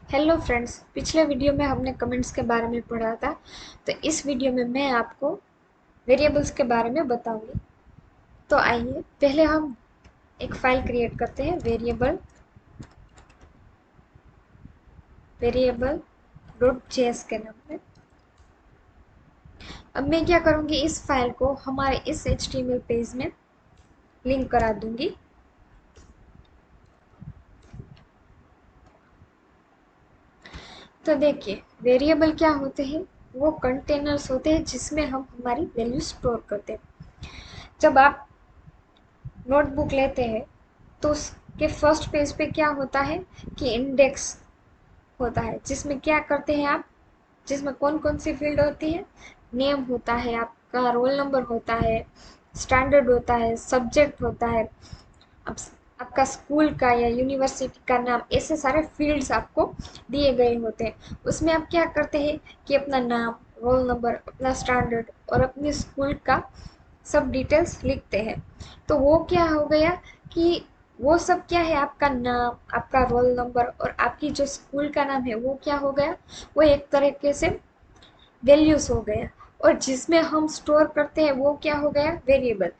Hello friends, पिछले video में हमने कमेंट्स के बारे में पढ़ा था। तो इस वीडियो में मैं आपको वेरिएबल्स के बारे में बताऊंगी। तो आइए पहले हम एक फाइल क्रिएट करते हैं वेरिएबल डॉट जेएस के नाम में। अब मैं क्या करूंगी, इस फाइल को हमारे इस एचटीएमएल पेज में लिंक करा दूंगी। तो देखिए, वेरिएबल क्या होते हैं, वो कंटेनर्स होते हैं जिसमें हम हमारी वैल्यू स्टोर करते हैं। जब आप नोटबुक लेते हैं तो उसके फर्स्ट पेज पे क्या होता है कि इंडेक्स होता है, जिसमें क्या करते हैं आप, जिसमें कौन कौन सी फील्ड होती है, नेम होता है, आपका रोल नंबर होता है, स्टैंडर्ड होता है, सब्जेक्ट होता है, अब आपका स्कूल का या यूनिवर्सिटी का नाम, ऐसे सारे फील्ड्स आपको दिए गए होते हैं। उसमें आप क्या करते हैं कि अपना नाम, रोल नंबर, अपना स्टैंडर्ड और अपने स्कूल का सब डिटेल्स लिखते हैं। तो वो क्या हो गया कि वो सब क्या है, आपका नाम, आपका रोल नंबर और आपकी जो स्कूल का नाम है वो क्या हो गया, वो एक तरीके से वैल्यूज हो गया। और जिसमें हम स्टोर करते हैं वो क्या हो गया, वेरिएबल।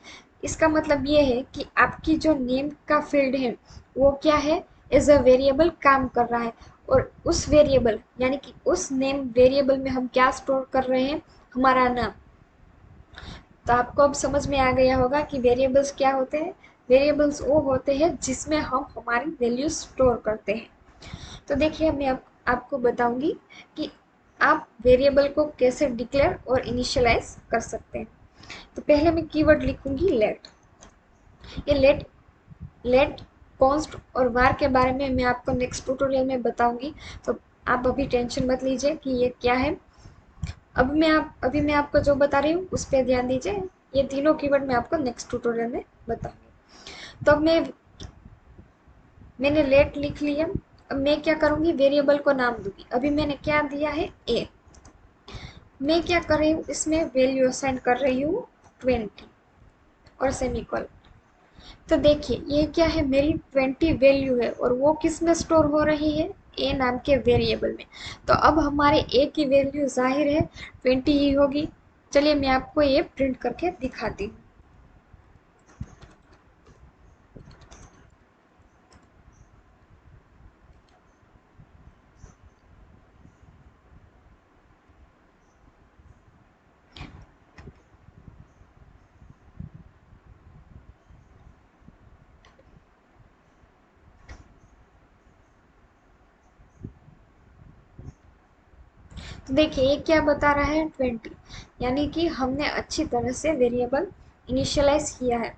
इसका मतलब ये है कि आपकी जो नेम का फील्ड है वो क्या है, एज अ वेरिएबल काम कर रहा है। और उस वेरिएबल यानी कि उस नेम वेरिएबल में हम क्या स्टोर कर रहे हैं, हमारा नाम। तो आपको अब समझ में आ गया होगा कि वेरिएबल्स क्या होते हैं। वेरिएबल्स वो होते हैं जिसमें हम हमारी वैल्यू स्टोर करते हैं। तो देखिए, मैं आपको बताऊंगी कि आप वेरिएबल को कैसे डिक्लेयर और इनिशियलाइज कर सकते हैं। तो पहले मैं कीवर्ड लिखूंगी लेट। ये लेट कॉन्स्ट और वार के बारे में मैं आपको नेक्स्ट ट्यूटोरियल में बताऊंगी। तो आप अभी टेंशन मत लीजिए कि ये क्या है। अभी मैं आपको जो बता रही हूँ उस पर ध्यान दीजिए। ये तीनों कीवर्ड मैं आपको नेक्स्ट ट्यूटोरियल में बताऊंगी। तो अब मैंने लेट लिख लिया। अब मैं क्या करूंगी, वेरिएबल को नाम दूंगी। अभी मैंने क्या दिया है, ए। मैं क्या कर रही हूँ, इसमें वैल्यू असाइन कर रही हूँ 20 और सेमीकोलन। तो देखिए, ये क्या है, मेरी 20 वैल्यू है और वो किस में स्टोर हो रही है, ए नाम के वेरिएबल में। तो अब हमारे ए की वैल्यू जाहिर है 20 ही होगी। चलिए मैं आपको ये प्रिंट करके दिखाती हूँ। तो देखिए, ये क्या बता रहा है, 20, यानी कि हमने अच्छी तरह से वेरिएबल इनिशियलाइज किया है।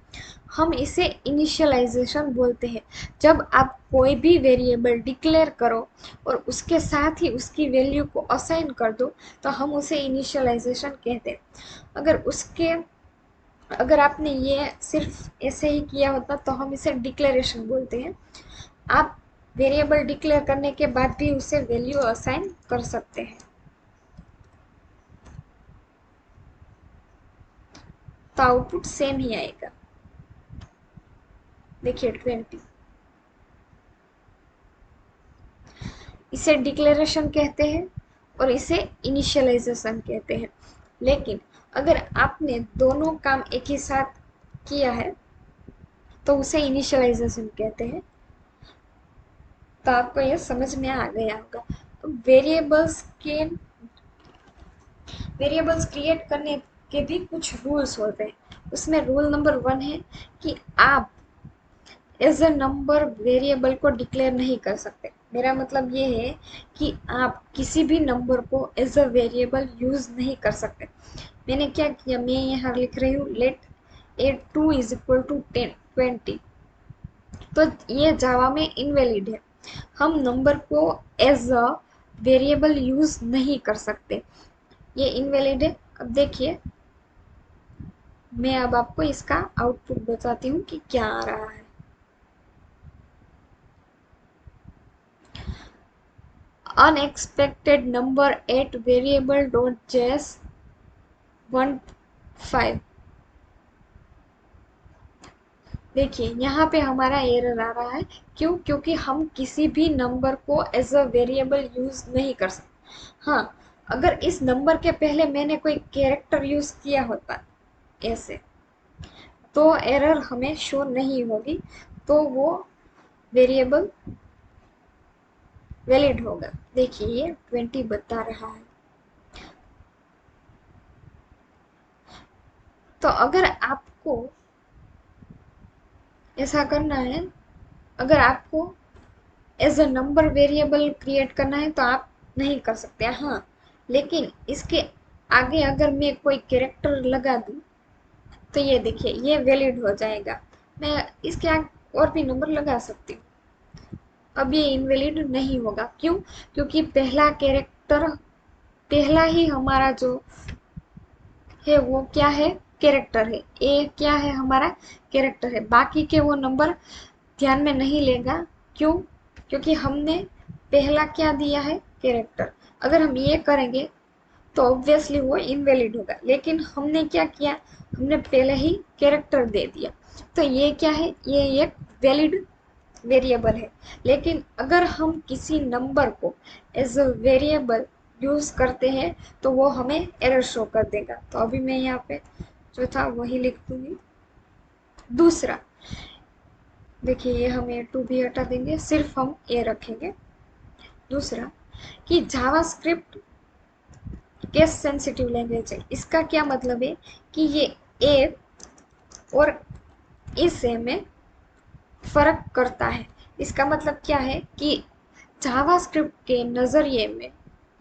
हम इसे इनिशियलाइजेशन बोलते हैं। जब आप कोई भी वेरिएबल डिक्लेयर करो और उसके साथ ही उसकी वैल्यू को असाइन कर दो, तो हम उसे इनिशियलाइजेशन कहते हैं। अगर आपने ये सिर्फ ऐसे ही किया होता तो हम इसे डिक्लेरेशन बोलते हैं। आप वेरिएबल डिक्लेयर करने के बाद भी उसे वैल्यू असाइन कर सकते हैं। तो आउटपुट सेम ही आएगा। देखिए 20, इसे डिक्लेरेशन कहते हैं और इसे इनिशियलाइजेशन कहते हैं। लेकिन अगर आपने दोनों काम एक ही साथ किया है तो उसे इनिशियलाइजेशन कहते हैं। तो आपको यह समझ में आ गया होगा। वेरिएबल्स क्रिएट करने के भी कुछ रूल्स होते हैं। उसमें रूल नंबर 1 है कि आप एज अ नंबर वेरिएबल को डिक्लेयर नहीं कर सकते। मेरा मतलब ये है कि आप किसी भी नंबर को एज अ वेरिएबल यूज नहीं कर सकते। मैंने क्या किया, मैं यहाँ लिख रही हूँ late A2 is equal to 20। तो ये जावा में इनवैलिड है। हम नंबर को एज अ वेरिएबल यूज नहीं कर सकते, ये इनवैलिड है। अब देखिए, मैं अब आपको इसका आउटपुट बताती हूँ कि क्या आ रहा है। Unexpected number at variable.js 15। देखिए यहाँ पे हमारा एरर आ रहा है। क्यों? क्योंकि हम किसी भी नंबर को एज अ वेरिएबल यूज नहीं कर सकते। हाँ, अगर इस नंबर के पहले मैंने कोई कैरेक्टर यूज किया होता ऐसे, तो एरर हमें शो नहीं होगी, तो वो वेरिएबल वैलिड होगा। देखिए ये 20 बता रहा है। तो अगर आपको ऐसा करना है, अगर आपको as a number variable create करना है तो आप नहीं कर सकते। हाँ, लेकिन इसके आगे अगर मैं कोई कैरेक्टर लगा दूँ तो ये देखिए ये वैलिड हो जाएगा। मैं इसके आगे और भी नंबर लगा सकती हूँ, अब ये इनवैलिड नहीं होगा। क्यों? क्योंकि पहला कैरेक्टर, पहला ही हमारा जो है वो क्या है? कैरेक्टर है। ए क्या है? हमारा कैरेक्टर है। बाकी के वो नंबर ध्यान में नहीं लेगा। क्यों? क्योंकि हमने पहला क्या दिया है? कैरेक्टर। अगर हम ये करेंगे तो ऑब्वियसली वो इनवैलिड होगा, लेकिन हमने क्या किया? हमने पहले ही कैरेक्टर दे दिया, तो ये क्या है? ये एक वैलिड वेरिएबल है। लेकिन अगर हम किसी नंबर को एज अ वेरिएबल यूज करते हैं तो वो हमें एरर शो कर देगा। तो अभी मैं यहाँ पे जो था वही लिख दूंगी। दूसरा देखिए, ये हम ए टू भी हटा देंगे, सिर्फ हम ए रखेंगे। दूसरा कि जावास्क्रिप्ट केस सेंसिटिव लैंग्वेज है। इसका क्या मतलब है कि ये ए और इस ए में फर्क करता है। इसका मतलब क्या है कि जावास्क्रिप्ट के नज़रिए में,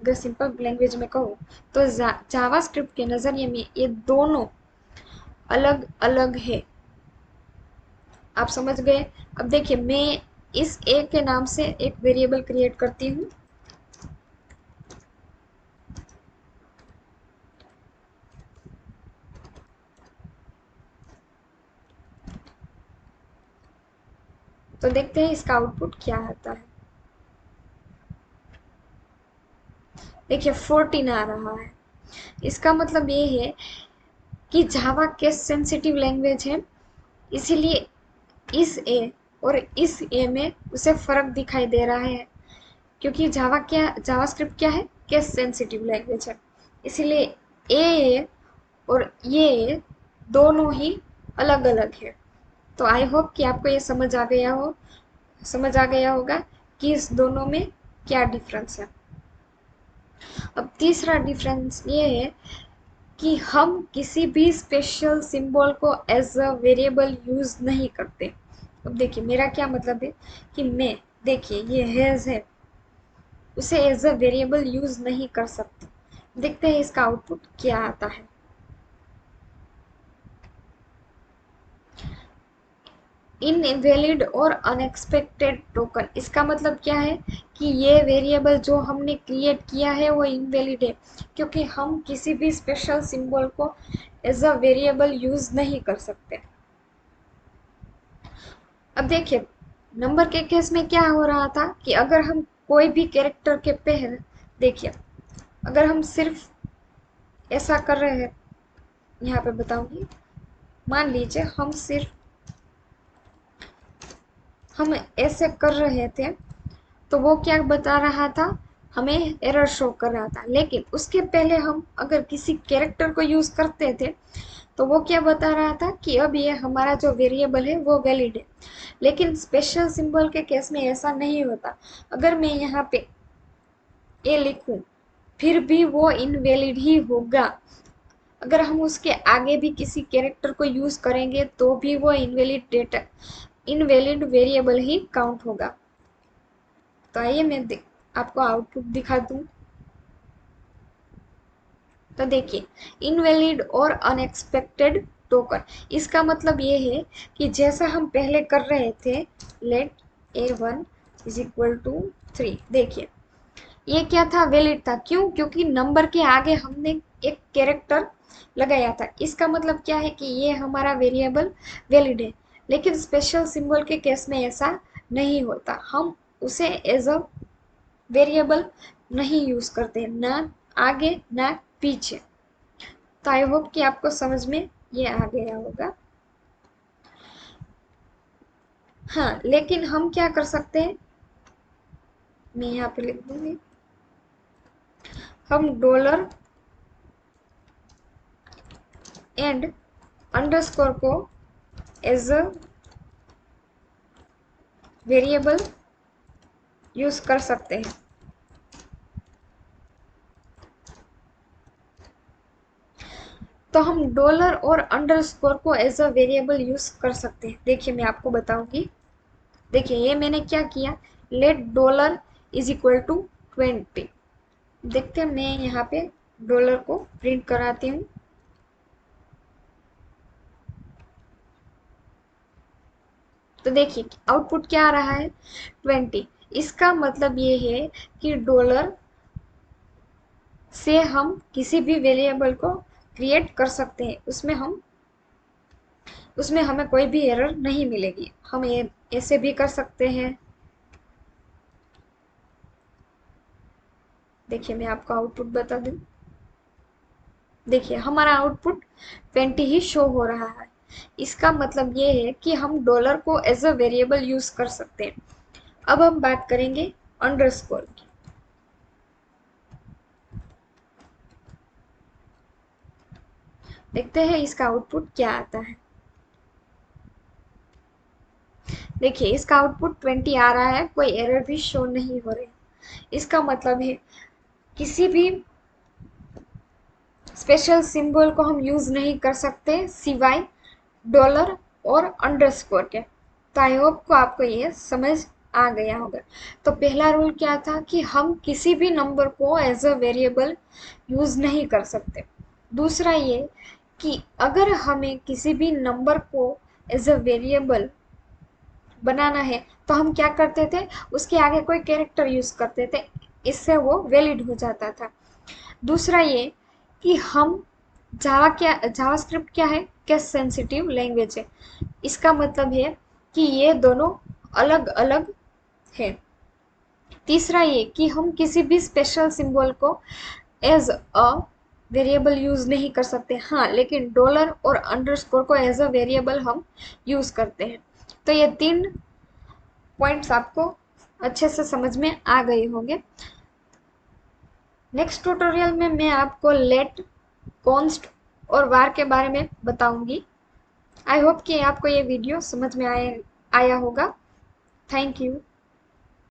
अगर सिंपल लैंग्वेज में कहूँ तो जावास्क्रिप्ट के नज़रिए में ये दोनों अलग अलग है। आप समझ गए? अब देखिए, मैं इस ए के नाम से एक वेरिएबल क्रिएट करती हूँ। तो देखते हैं इसका आउटपुट क्या आता है। देखिए 14 आ रहा है। इसका मतलब ये है कि जावा केस सेंसिटिव लैंग्वेज है, इसीलिए इस ए और इस ए में उसे फ़र्क दिखाई दे रहा है। क्योंकि जावास्क्रिप्ट क्या है? केस सेंसिटिव लैंग्वेज है, इसीलिए ए और ये दोनों ही अलग अलग है। तो आई होप कि आपको ये समझ आ गया होगा कि इस दोनों में क्या डिफरेंस है। अब तीसरा डिफरेंस ये है कि हम किसी भी स्पेशल सिंबल को एज अ वेरिएबल यूज नहीं करते। अब देखिए मेरा क्या मतलब है कि मैं, देखिए ये हैज है, उसे एज अ वेरिएबल यूज नहीं कर सकते। देखते हैं इसका आउटपुट क्या आता है। इनवैलिड और अनएक्सपेक्टेड टोकन, इसका मतलब क्या है कि ये वेरिएबल जो हमने क्रिएट किया है वो इनवैलिड है, क्योंकि हम किसी भी स्पेशल सिंबल को एज अ वेरिएबल यूज नहीं कर सकते। अब देखिए नंबर के केस में क्या हो रहा था कि अगर हम कोई भी कैरेक्टर के पहले, देखिए अगर हम सिर्फ ऐसा कर रहे हैं, यहाँ पे बताऊंगी, मान लीजिए हम ऐसे कर रहे थे तो वो क्या बता रहा था? हमें एरर शो कर रहा था। लेकिन उसके पहले हम अगर किसी कैरेक्टर को यूज करते थे तो वो क्या बता रहा था कि अब ये हमारा जो वेरिएबल है वो वैलिड है। लेकिन स्पेशल सिंबल के केस में ऐसा नहीं होता। अगर मैं यहाँ पे ए लिखूं फिर भी वो इनवैलिड ही होगा। अगर हम उसके आगे भी किसी कैरेक्टर को यूज करेंगे तो भी वो इनवैलिड वेरिएबल ही काउंट होगा। तो आइए मैं आपको आउटपुट दिखा दूं। तो देखिए, इनवैलिड और अनएक्सपेक्टेड टोकन, इसका मतलब ये है कि जैसा हम पहले कर रहे थे, late a1 is equal to 3। देखिए ये क्या था? वैलिड था। क्यों? क्योंकि नंबर के आगे हमने एक कैरेक्टर लगाया था। इसका मतलब क्या है कि ये हमारा वेरिएबल वैलिड है। लेकिन स्पेशल सिंबल के केस में ऐसा नहीं होता। हम उसे एज अ वेरिएबल नहीं यूज करते, ना आगे ना पीछे। तो आई होप कि आपको समझ में ये आ गया होगा। हाँ, लेकिन हम क्या कर सकते हैं, मैं यहाँ पे लिख दूंगी, हम डॉलर एंड अंडरस्कोर को एज अ वेरिएबल यूज कर सकते हैं। तो हम डॉलर और अंडरस्कोर को एज अ वेरिएबल यूज कर सकते हैं। देखिए मैं आपको बताऊंगी। देखिए ये मैंने क्या किया, let dollar is equal to 20। देखते हैं, मैं यहाँ पे डॉलर को प्रिंट कराती हूँ। तो देखिए आउटपुट क्या आ रहा है, 20। इसका मतलब ये है कि डॉलर से हम किसी भी वेरिएबल को क्रिएट कर सकते हैं, उसमें हमें कोई भी एरर नहीं मिलेगी। हम ये ऐसे भी कर सकते हैं। देखिए मैं आपको आउटपुट बता दूं। देखिए हमारा आउटपुट 20 ही शो हो रहा है। इसका मतलब ये है कि हम डॉलर को एज अ वेरिएबल यूज कर सकते हैं। अब हम बात करेंगे अंडरस्कोर की। देखते हैं इसका आउटपुट क्या आता है। देखिए इसका आउटपुट 20 आ रहा है, कोई एरर भी शो नहीं हो रही। इसका मतलब है किसी भी स्पेशल सिंबल को हम यूज नहीं कर सकते सिवाय डॉलर और अंडरस्कोर के। तो आई होप को आपको ये समझ आ गया होगा। तो पहला रूल क्या था कि हम किसी भी नंबर को एज अ वेरिएबल यूज नहीं कर सकते। दूसरा ये कि अगर हमें किसी भी नंबर को एज अ वेरिएबल बनाना है तो हम क्या करते थे, उसके आगे कोई कैरेक्टर यूज करते थे, इससे वो वैलिड हो जाता था। दूसरा ये कि हम जावास्क्रिप्ट क्या है, केस सेंसिटिव लैंग्वेज है। इसका मतलब है कि ये दोनों अलग अलग है। तीसरा ये कि हम किसी भी स्पेशल सिंबल को एज अ वेरिएबल यूज नहीं कर सकते। हाँ, लेकिन डॉलर और अंडरस्कोर को एज अ वेरिएबल हम यूज करते हैं। तो ये 3 पॉइंट्स आपको अच्छे से समझ में आ गए होंगे। नेक्स्ट ट्यूटोरियल में मैं आपको लेट, कॉन्स्ट और वार के बारे में बताऊंगी। आई होप कि आपको ये वीडियो समझ में आया होगा। Thank you.